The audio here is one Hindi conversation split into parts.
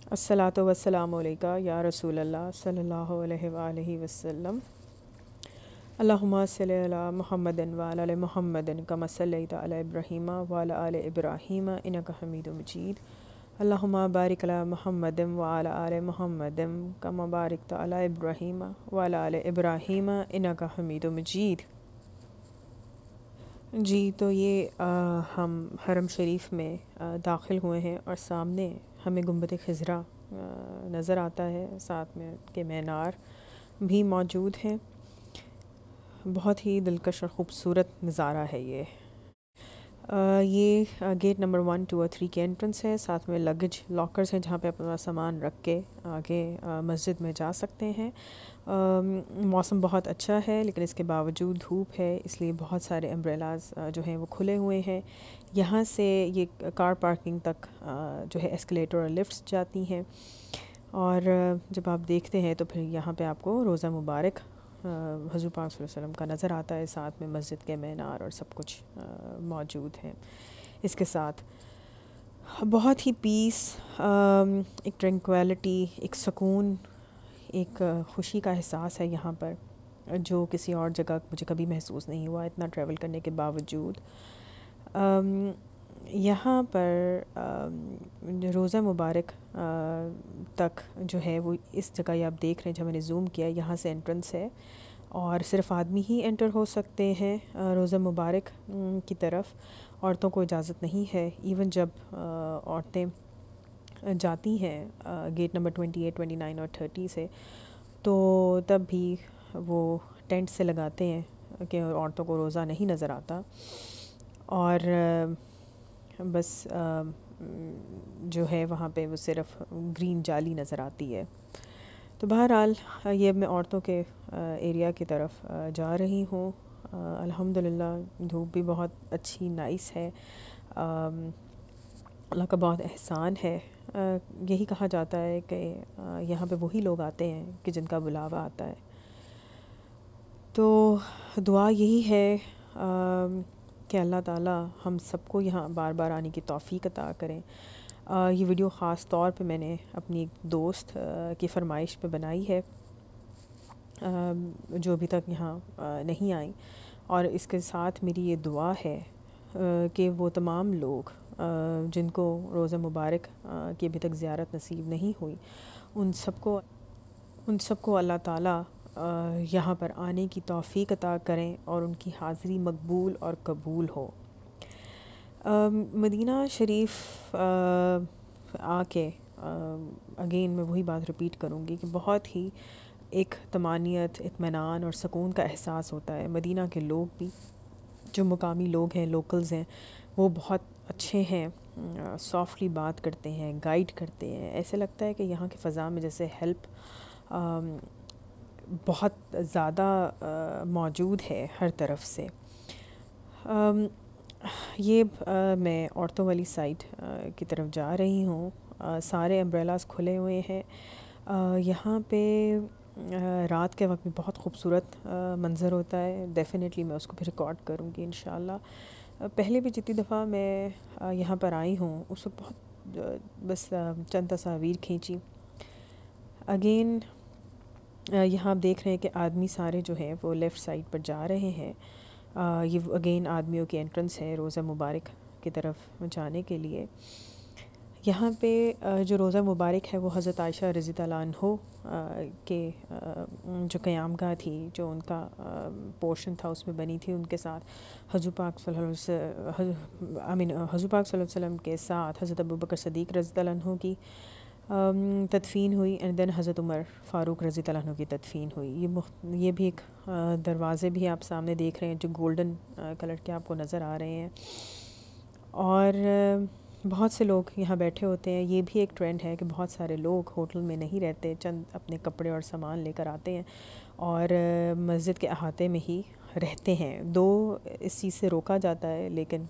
अस्सलातु वस्सलामु अलैका या रसूल अल्लाह सल्लल्लाहु अलैहि वसल्लम। अल्लाहुम्मा सल्लि अला मुहम्मदिन व अला आलि मुहम्मदिन कमा सल्लैता अला इब्राहीम व अला आलि इब्राहीम इन्नका हमीदुम मजीद। अल्लाहुम्मा बारिक अला मुहम्मदिन व अला आलि मुहम्मदिन कमा बारिकता अला इब्राहीम व अला आलि इब्राहीम इन्नका हमीदुम मजीद। जी, तो ये हम हरम शरीफ में दाखिल हुए हैं और सामने हमें गुंबद खिज़रा नज़र आता है, साथ में के मीनार भी मौजूद हैं। बहुत ही दिलकश और ख़ूबसूरत नज़ारा है ये। ये गेट नंबर 1, 2 और 3 के एंट्रेंस है। साथ में लगेज लॉकर्स हैं जहाँ पे अपना सामान रख के आगे मस्जिद में जा सकते हैं। मौसम बहुत अच्छा है लेकिन इसके बावजूद धूप है, इसलिए बहुत सारे अम्ब्रेलाज जो हैं वो खुले हुए हैं। यहाँ से ये कार पार्किंग तक जो है एस्केलेटर और लिफ्ट्स जाती हैं। और जब आप देखते हैं तो फिर यहाँ पे आपको रोज़ा मुबारक हुज़ूर पाक सल्लल्लाहु अलैहि वसल्लम का नज़र आता है, साथ में मस्जिद के मीनार और सब कुछ मौजूद हैं। इसके साथ बहुत ही पीस, एक ट्रैंक्विलिटी, एक सुकून, एक ख़ुशी का एहसास है यहाँ पर, जो किसी और जगह मुझे कभी महसूस नहीं हुआ इतना ट्रैवल करने के बावजूद। यहाँ पर रोज़ा मुबारक तक जो है वो इस जगह ये आप देख रहे हैं जहाँ मैंने ज़ूम किया, यहाँ से एंट्रेंस है और सिर्फ़ आदमी ही एंटर हो सकते हैं रोज़ा मुबारक की तरफ। औरतों को इजाज़त नहीं है। इवन जब औरतें जाती हैं गेट नंबर 28, 29 और 30 से, तो तब भी वो टेंट से लगाते हैं कि औरतों को रोज़ा नहीं नज़र आता। और बस जो है वहाँ पे वो सिर्फ़ ग्रीन जाली नज़र आती है। तो बहरहाल ये मैं औरतों के एरिया की तरफ जा रही हूँ। अल्हम्दुलिल्लाह धूप भी बहुत अच्छी नाइस है। अल्लाह का बहुत एहसान है। यही कहा जाता है कि यहाँ पे वही लोग आते हैं कि जिनका बुलावा आता है। तो दुआ यही है कि अल्लाह ताला हम सबको यहाँ बार बार आने की तौफ़ीक अता करें। ये वीडियो ख़ास तौर पे मैंने अपनी एक दोस्त की फ़रमाइश पे बनाई है जो अभी तक यहाँ नहीं आई, और इसके साथ मेरी ये दुआ है कि वो तमाम लोग जिनको रोज़ा मुबारक की अभी तक ज़ियारत नसीब नहीं हुई, उन सबको अल्लाह ताला यहाँ पर आने की तौफ़ीक अता करें और उनकी हाज़िरी मकबूल और कबूल हो। मदीना शरीफ आके अगेन मैं वही बात रिपीट करूँगी कि बहुत ही एक तमानियत, इत्मीनान और सुकून का एहसास होता है। मदीना के लोग भी, जो मुकामी लोग हैं, लोकल्स हैं, वो बहुत अच्छे हैं, सॉफ्टली बात करते हैं, गाइड करते हैं। ऐसे लगता है कि यहाँ की फ़ज़ा में जैसे हेल्प बहुत ज़्यादा मौजूद है हर तरफ से। ये मैं औरतों वाली साइड की तरफ जा रही हूँ। सारे अम्ब्रेलास खुले हुए हैं। यहाँ पे रात के वक्त भी बहुत खूबसूरत मंज़र होता है। डेफ़िनेटली मैं उसको भी रिकॉर्ड करूँगी इंशाल्लाह। पहले भी जितनी दफ़ा मैं यहाँ पर आई हूँ उस वक्त बहुत बस चंद तस्वीर खींची। अगेन यहाँ आप देख रहे हैं कि आदमी सारे जो हैं वो लेफ़्ट साइड पर जा रहे हैं। ये अगेन आदमियों की एंट्रेंस है रोज़ा मुबारक की तरफ जाने के लिए। यहाँ पे जो रोज़ा मुबारक है वो हज़रत आयशा रज़ी अल्लाह अन्हा के जो क़यामगाह थी, जो उनका पोर्शन था उसमें बनी थी। उनके साथ हुज़ूर पाक सल्लल्लाहु अलैहि वसल्लम के साथ हज़रत अबू बकर सिद्दीक़ रज़ी अल्लाह अन्हु की तदफ़ीन हुई एंड देन हज़रत उमर फ़ारूक रज़ी अल्लाह अन्हु की तदफ़ीन हुई। ये भी एक दरवाज़े भी आप सामने देख रहे हैं जो गोल्डन कलर के आपको नज़र आ रहे हैं। और बहुत से लोग यहाँ बैठे होते हैं। ये भी एक ट्रेंड है कि बहुत सारे लोग होटल में नहीं रहते, चंद अपने कपड़े और सामान लेकर आते हैं और मस्जिद के अहाते में ही रहते हैं। दो इस चीज़ से रोका जाता है, लेकिन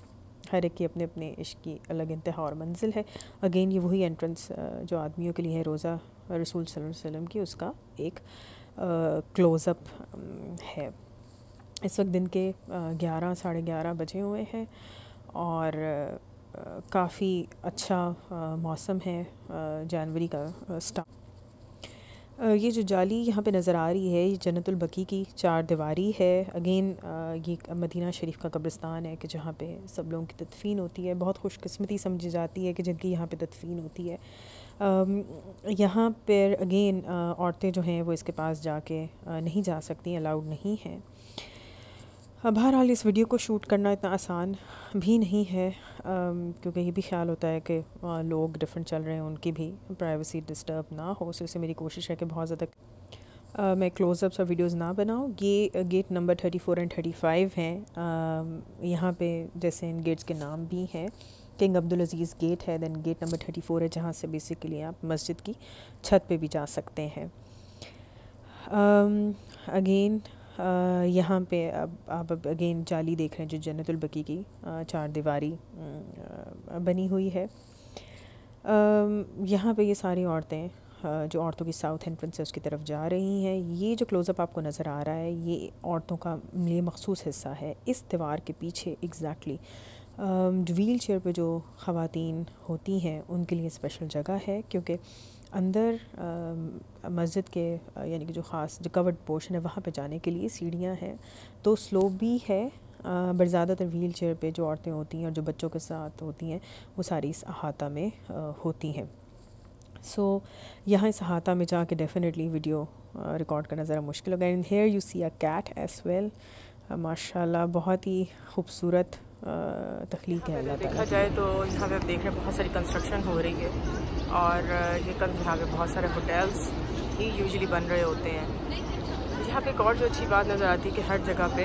हर एक की अपने अपने इश्क की अलग इंतहा और मंजिल है। अगेन ये वही एंट्रेंस जो आदमियों के लिए है रोज़ा रसूल सल्लल्लाहु अलैहि वसल्लम की, उसका एक क्लोज़अप है। इस वक्त दिन के 11 साढ़े 11 बजे हुए हैं और काफ़ी अच्छा मौसम है जनवरी का स्टार्ट। ये जो जाली यहाँ पे नज़र आ रही है ये जन्नतुल बकी की 4 दीवारी है। अगेन ये मदीना शरीफ का कब्रिस्तान है कि जहाँ पे सब लोगों की तदफीन होती है। बहुत खुशकिस्मती समझी जाती है कि जिनकी यहाँ पे तदफीन होती है। यहाँ पर अगेन औरतें जो हैं वो इसके पास जाके नहीं जा सकती, अलाउड नहीं है। बहरहाल इस वीडियो को शूट करना इतना आसान भी नहीं है, क्योंकि ये भी ख्याल होता है कि लोग डिफरेंट चल रहे हैं, उनकी भी प्राइवेसी डिस्टर्ब ना हो। सो इससे मेरी कोशिश है कि बहुत ज़्यादा मैं क्लोज़अप्स और वीडियोस ना बनाऊँ। ये गेट नंबर 34 एंड 35 हैं। यहाँ पे जैसे इन गेट्स के नाम भी हैं, किंग अब्दुल अज़ीज़ गेट है, दैन गेट नंबर 34 है जहाँ से बेसिकली आप मस्जिद की छत पे भी जा सकते हैं। अगेन यहाँ पे अब आप अगेन जाली देख रहे हैं जो जन्नतुल बकी की 4 दीवारी बनी हुई है। यहाँ पे ये सारी औरतें जो औरतों की साउथ एंट्रेंस है उसकी तरफ जा रही हैं। ये जो क्लोज़अप आपको नज़र आ रहा है ये औरतों का लिए मखसूस हिस्सा है। इस दीवार के पीछे एग्जैक्टली व्हील चेयर पे जो ख़वातीन होती हैं उनके लिए स्पेशल जगह है, क्योंकि अंदर मस्जिद के यानी कि जो ख़ास जो कवर्ड पोर्शन है वहाँ पे जाने के लिए सीढ़ियाँ हैं, तो स्लोप भी है। बट ज़्यादातर व्हील चेयर पे जो औरतें होती हैं और जो बच्चों के साथ होती हैं वो सारी इस अहाता में होती हैं। सो यहाँ इस अहाता में जाके डेफिनेटली वीडियो रिकॉर्ड करना ज़रा मुश्किल होगा। And here you see a cat as well. माशाल्लाह बहुत ही खूबसूरत तख्लीक है। अल्लाह देखा जाए तो यहाँ पे आप देख रहे हैं बहुत सारी कंस्ट्रक्शन हो रही है और ये यहाँ पे बहुत सारे होटल्स ही यूजुअली बन रहे होते हैं। यहाँ पे एक और जो अच्छी बात नज़र आती है कि हर जगह पे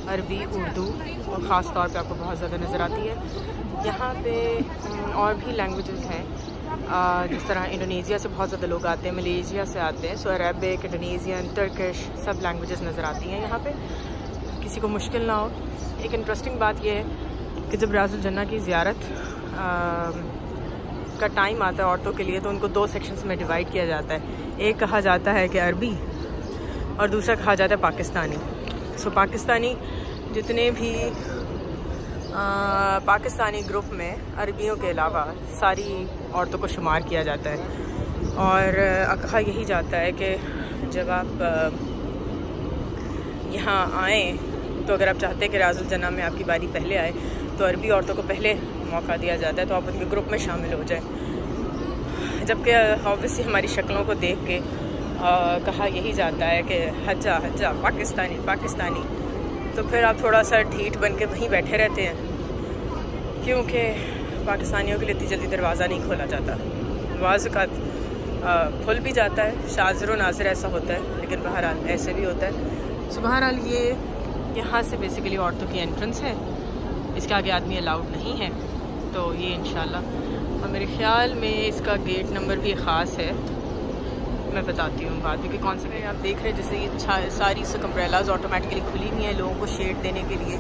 अरबी, उर्दू और ख़ास तौर पे आपको बहुत ज़्यादा नज़र आती है। यहाँ पे और भी लैंग्वेजेस हैं, जिस तरह इंडोनेशिया से बहुत ज़्यादा लोग आते हैं, मलेशिया से आते हैं। सो अरबिक, इंडोनेशियन, तुर्किश सब लैंग्वेजेस नज़र आती हैं यहाँ पे, किसी को मुश्किल ना हो। एक इंटरेस्टिंग बात यह है कि जब रियाजुल जन्ना की ज़ियारत का टाइम आता है औरतों के लिए तो उनको 2 सेक्शंस में डिवाइड किया जाता है। एक कहा जाता है कि अरबी और दूसरा कहा जाता है पाकिस्तानी। सो पाकिस्तानी जितने भी पाकिस्तानी ग्रुप में अरबियों के अलावा सारी औरतों को शुमार किया जाता है और कहा यही जाता है कि जब आप यहाँ आएँ तो अगर आप चाहते हैं कि रियाजुल जन्ना में आपकी बारी पहले आए तो अरबी औरतों को पहले मौका दिया जाता है, तो आप उनके ग्रुप में शामिल हो जाएं। जबकि ऑब्वियसली हमारी शक्लों को देख के कहा यही जाता है कि हज्जा हज्जा पाकिस्तानी पाकिस्तानी, तो फिर आप थोड़ा सा ढीठ बन के वहीं बैठे रहते हैं, क्योंकि पाकिस्तानियों के लिए इतनी जल्दी दरवाज़ा नहीं खोला जाता। बाज़ औक़ात खुल भी जाता है, शाज़िर व नाज़िर ऐसा होता है, लेकिन बहरहाल ऐसे भी होता है। सो बहरहाल ये यहाँ से बेसिकली औरतों की एंट्रेंस है, इसके आगे आदमी अलाउड नहीं है। तो ये इंशाल्लाह, और मेरे ख़्याल में इसका गेट नंबर भी ख़ास है, मैं बताती हूँ बाद में कि कौन से। आप देख रहे हैं जैसे ये सारी अम्ब्रेलाज ऑटोमेटिकली खुली हुई हैं लोगों को शेड देने के लिए।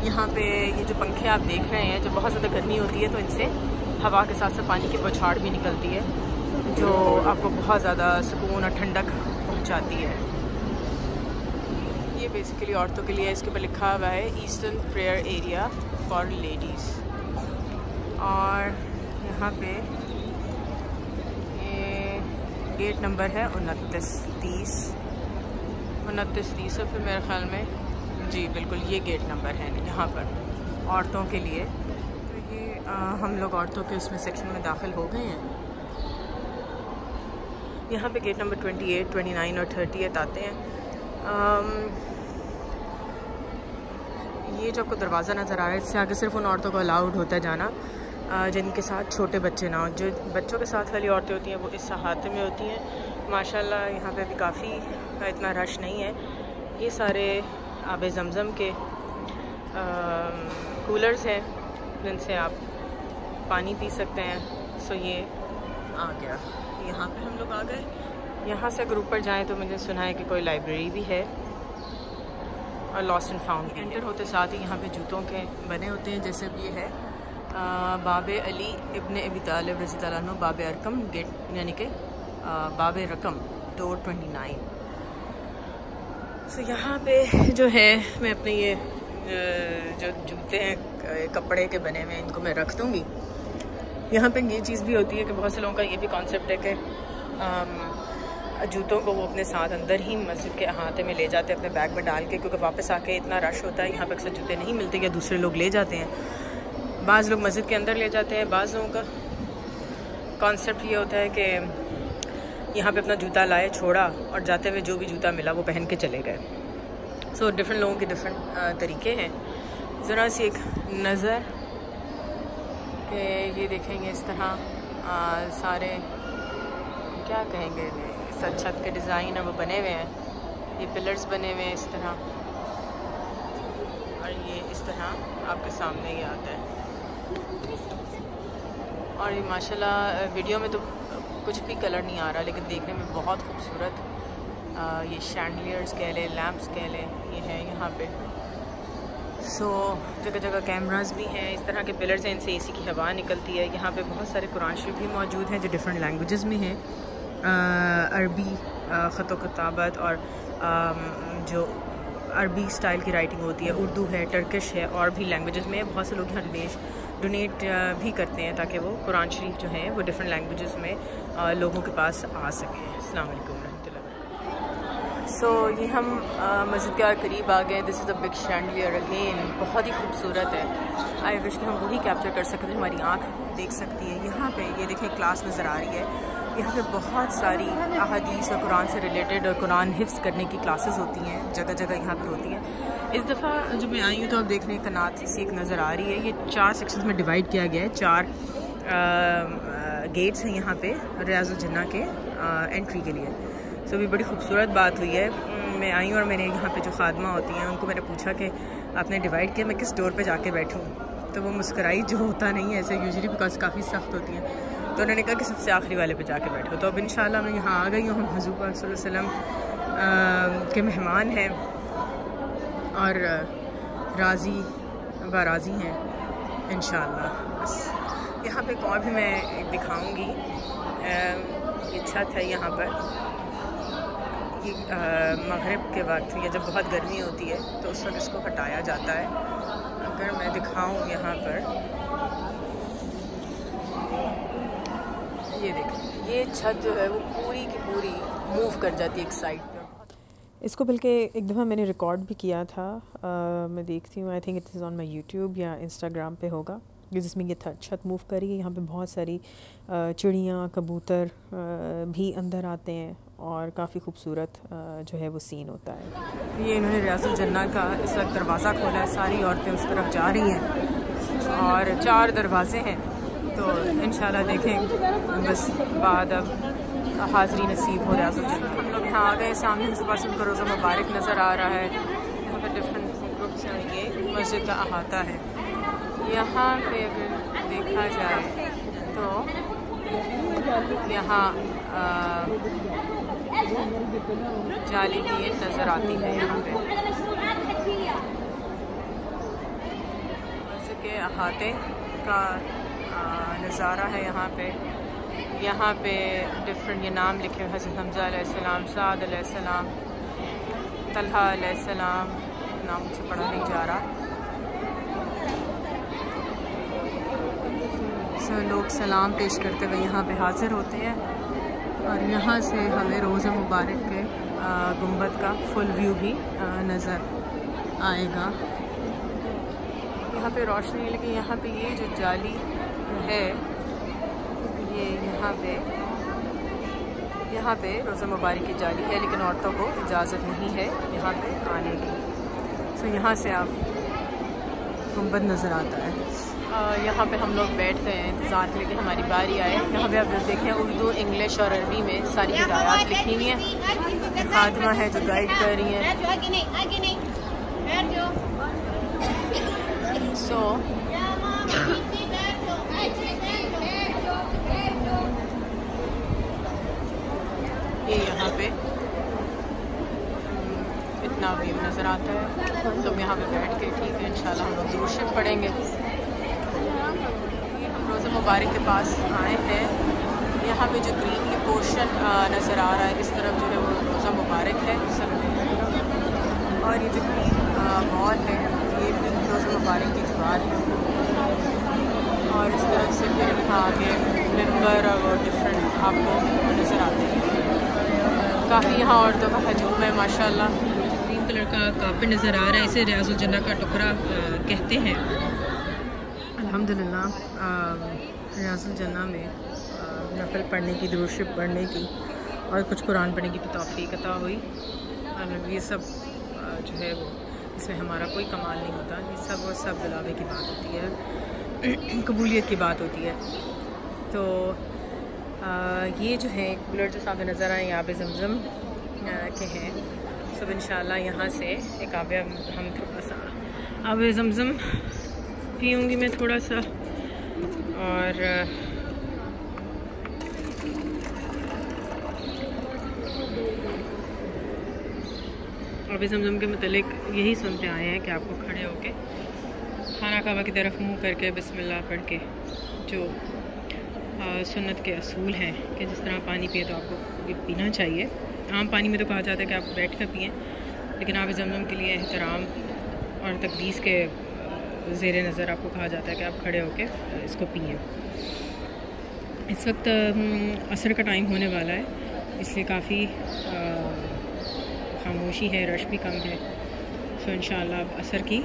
यहाँ पे ये जो पंखे आप देख रहे हैं, जब बहुत ज़्यादा गर्मी होती है तो इनसे हवा के साथ साथ पानी की बौछार भी निकलती है, जो आपको बहुत ज़्यादा सुकून और ठंडक पहुँचाती है। ये बेसिकली औरतों के लिए, इसके ऊपर लिखा हुआ है eastern prayer area for ladies. और यहाँ पे ये गेट नंबर है 2930 और फिर मेरे ख्याल में जी बिल्कुल ये गेट नंबर है यहाँ पर औरतों के लिए। तो ये हम लोग औरतों के उसमें सेक्शन में दाखिल हो गए हैं। यहाँ पे गेट नंबर 28, 29 और 30 आते हैं। ये जो आपको दरवाज़ा नज़र आ रहा है इससे आगे सिर्फ उन औरतों को अलाउड होता है जाना जिनके साथ छोटे बच्चे ना हो। जो बच्चों के साथ वाली औरतें होती हैं वो इस अहाते में होती हैं। माशाल्लाह यहाँ पे भी काफ़ी इतना रश नहीं है। ये सारे आब ज़मज़म के कूलर्स हैं जिनसे आप पानी पी सकते हैं। सो ये आ गया, यहाँ पे हम लोग आ गए। यहाँ से अगर ऊपर जाएँ तो मुझे सुना है कि कोई लाइब्रेरी भी है और लॉस्ट एंड फाउंड। एंटर होते साथ ही यहाँ पे जूतों के बने होते हैं, जैसे ये है बाबे अली इब्ने अबी तालिब रज़ी अल्लाह अन्हु बाबे अरकम गेट, यानी कि बाबे रकम डोर 29। सो यहाँ पे जो है मैं अपने ये जो जूते हैं कपड़े के बने हुए, इनको मैं रख दूँगी। यहाँ पे ये चीज़ भी होती है कि बहुत से लोगों का ये भी कॉन्सेप्ट है कि जूतों को वो अपने साथ अंदर ही मस्जिद के अहाते में ले जाते हैं अपने बैग में डाल के, क्योंकि वापस आके इतना रश होता है, यहाँ पे अक्सर जूते नहीं मिलते या दूसरे लोग ले जाते हैं। बाज़ लोग मस्जिद के अंदर ले जाते हैं, बाज़ लोगों का कॉन्सेप्ट ये होता है कि यहाँ पे अपना जूता लाए, छोड़ा और जाते हुए जो भी जूता मिला वो पहन के चले गए। सो डिफरेंट लोगों के डिफरेंट तरीके हैं। ज़रा सी एक नज़र कि ये देखेंगे इस तरह सारे क्या कहेंगे, छत के डिज़ाइन है वो बने हुए हैं, ये पिलर्स बने हुए हैं इस तरह, और ये इस तरह आपके सामने ही आता है। और ये माशाल्लाह वीडियो में तो कुछ भी कलर नहीं आ रहा, लेकिन देखने में बहुत खूबसूरत ये शैंडलियर्स कह लें, लैम्प्स कह लें, ये है यहाँ पे। सो जगह जगह कैमरास भी हैं, इस तरह के पिलर्स हैं, इनसे एसी की हवा निकलती है। यहाँ पे बहुत सारे कुरान शरीफ भी मौजूद हैं जो डिफरेंट लैंग्वेजेस में हैं, अरबी ख़त किताबत और जो अरबी स्टाइल की राइटिंग होती है, उर्दू है, टर्किश है और भी लैंग्वेजेस में। बहुत से लोग यहाँ डोनेट भी करते हैं ताकि वो कुरान शरीफ जो हैं वो डिफरेंट लैंग्वेजेस में लोगों के पास आ सकें। अस्सलाम वालेकुम रहमतुल्लाह। सो ये हम मस्जिद के करीब आ गए। This is a big chandelier again, बहुत ही खूबसूरत है। आई विश कि हम वही कैप्चर कर सकते हैं, हमारी आँख देख सकती है। यहाँ पे ये देखें क्लास नज़र आ रही है, यहाँ पे बहुत सारी अहादीस और कुरान से रिलेटेड और कुरान हिफ्ज़ करने की क्लासेस होती हैं, जगह जगह यहाँ पर होती हैं। इस दफ़ा जो मैं आई हूँ तो आप देख रहे हैं कनात सी एक नज़र आ रही है। ये 4 सेक्शंस में डिवाइड किया गया है, 4 गेट्स हैं यहाँ पे रियाजुल जन्नह के एंट्री के लिए। सो भी बड़ी खूबसूरत बात हुई है। मैं आई हूँ और मैंने यहाँ पे जो खादमा होती हैं उनको मैंने पूछा कि आपने डिवाइड किया, मैं किस डोर पे जाके बैठूँ, तो वो मुस्कराई, जो होता नहीं है ऐसे यूजुअली बिकॉज काफ़ी सख्त होती हैं, तो उन्होंने कहा कि सबसे आखिरी वाले पे जाके बैठो। तो अब इंशाल्लाह मैं यहाँ आ गई हूँ। हम हुज़ूर पाक सल्लल्लाहु अलैहि वसल्लम के मेहमान हैं और राज़ी बाराज़ी हैं इंशाल्लाह। बस यहाँ पे और भी मैं दिखाऊंगी। ये छत है यहाँ पर, ये मगरिब के वक्त या जब बहुत गर्मी होती है तो उस वक्त इसको हटाया जाता है। अगर मैं दिखाऊं यहाँ पर, ये देखिए, ये छत जो है वो पूरी की पूरी मूव कर जाती है एक साइड पे। इसको बल्कि एक दफ़ा मैंने रिकॉर्ड भी किया था, मैं देखती हूँ, I think it is on my YouTube या इंस्टाग्राम पे होगा, जिसमें ये छत मूव करी है। यहाँ पे बहुत सारी चिड़ियाँ, कबूतर भी अंदर आते हैं और काफ़ी खूबसूरत जो है वो सीन होता है। ये इन्होंने रियाजुल जन्नह का इस वक्त दरवाज़ा खोला है, सारी औरतें उस तरफ जा रही हैं और 4 दरवाजे हैं। तो इंशाल्लाह देखें बस बाद अब हाज़री नसीब हो रियाजुल जन्नह। हम लोग यहाँ आ गए, सामने से पास उनका रोज़ा मुबारक नज़र आ रहा है। यहाँ पर डिफरेंट ग्रुप्स हैं, ये मस्जिद का अहाता है। यहाँ पे अगर देखा जाए तो यहाँ जाली की ये नज़र आती है। यहाँ पे मस्जिद के अहाते का नज़ारा है। यहाँ पे डिफरेंट ये नाम लिखे हुए, हज़रत हमज़ा अलैहिस्सलाम, साद अलैहिस्सलाम, तलहा अलैहिस्सलाम, नाम से पढ़ा नहीं जा रहा। लोग सलाम पेश करते हुए यहाँ पे हाज़िर होते हैं और यहाँ से हमें रोज़ा मुबारक के गुंबद का फुल व्यू भी नज़र आएगा। यहाँ पे रोशनी है, लेकिन यहाँ पे ये जो जाली है ये यहाँ पे रोज़ा मुबारक की जाली है, लेकिन औरतों को इजाज़त नहीं है यहाँ पे आने की। तो यहाँ से आप गुंबद नज़र आता है। यहाँ पे हम लोग बैठ गए हैं इंतज़ार के लिए कि हमारी बारी आए। यहाँ पे आप देखें उर्दू, इंग्लिश और अरबी में सारी हिदायत लिखी हुई हैं। खादिमा है जो गाइड कर रही हैं। सो ये यहाँ पे इतना व्यू नज़र आता है। तो हम यहाँ पे बैठ के ठीक है इंशाल्लाह हम लोग दुरूद शरीफ पढ़ेंगे। रोज़ा मुबारक के पास आए हैं। यहाँ पे जो ग्रीन की पोर्शन नज़र आ रहा है, इस तरफ जो है वो रोज़ा मुबारक है और ये जो ग्रीन वॉल है ये रोज़ मुबारक की दीवार है और इस तरफ से फिर आगे मिंबर और वो डिफरेंट आपको नज़र आते हैं। काफ़ी यहाँ औरतों का हजूम है माशाल्लाह। ग्रीन कलर का कारपेट नज़र आ रहा है, इसे रियाजुल जन्ना का टुकड़ा कहते हैं। अल्हम्दुलिल्लाह रियाजुल जन्ना में नफल पढ़ने की, दुरूद शरीफ पढ़ने की और कुछ कुरान पढ़ने की भी तौफीक अता हुई। और ये सब जो है वो इसमें हमारा कोई कमाल नहीं होता, ये सब दिलावे की बात होती है, कबूलियत की बात होती है। तो ये जो है कूलर जो सामने नज़र आए यहाँ पे ज़मज़म के हैं। सब इंशाल्लाह यहाँ से एक हम थोड़ा सा आब ज़मज़म पीऊँगी मैं थोड़ा सा। और अब ज़मज़म के मतलब यही सुनते आए हैं कि आपको खड़े होके खाना काबा की तरफ मुँह करके बिस्मिल्लाह पढ़ के जो सुन्नत के असूल हैं कि जिस तरह पानी पिए तो आपको ये पीना चाहिए। आम पानी में तो कहा जाता है कि आप बैठ कर पिएँ, लेकिन आप ज़मज़म के लिए एहतराम और तकदीस के ज़ेर नज़र आपको कहा जाता है कि आप खड़े होके इसको पिएँ। इस वक्त असर का टाइम होने वाला है, इसलिए काफ़ी खामोशी है, रश भी कम है। सो इंशाल्लाह अब असर की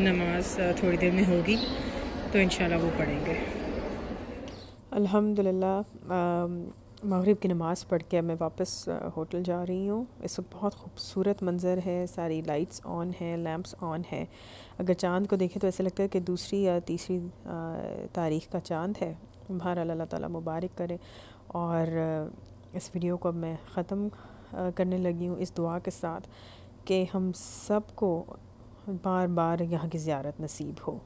नमाज थोड़ी देर में होगी तो इंशाल्लाह वो पढ़ेंगे। अल्हम्दुलिल्लाह मगरिब की नमाज़ पढ़ के अब मैं वापस होटल जा रही हूँ। इस वक्त बहुत खूबसूरत मंज़र है, सारी लाइट्स ऑन हैं, लैंप्स ऑन हैं। अगर चाँद को देखें तो ऐसा लगता है कि दूसरी या तीसरी तारीख़ का चाँद है। बहरहाल अल्लाह ताला मुबारक करे। और इस वीडियो को अब मैं ख़त्म करने लगी हूँ इस दुआ के साथ कि हम सब को बार बार यहाँ की ज़ियारत नसीब हो।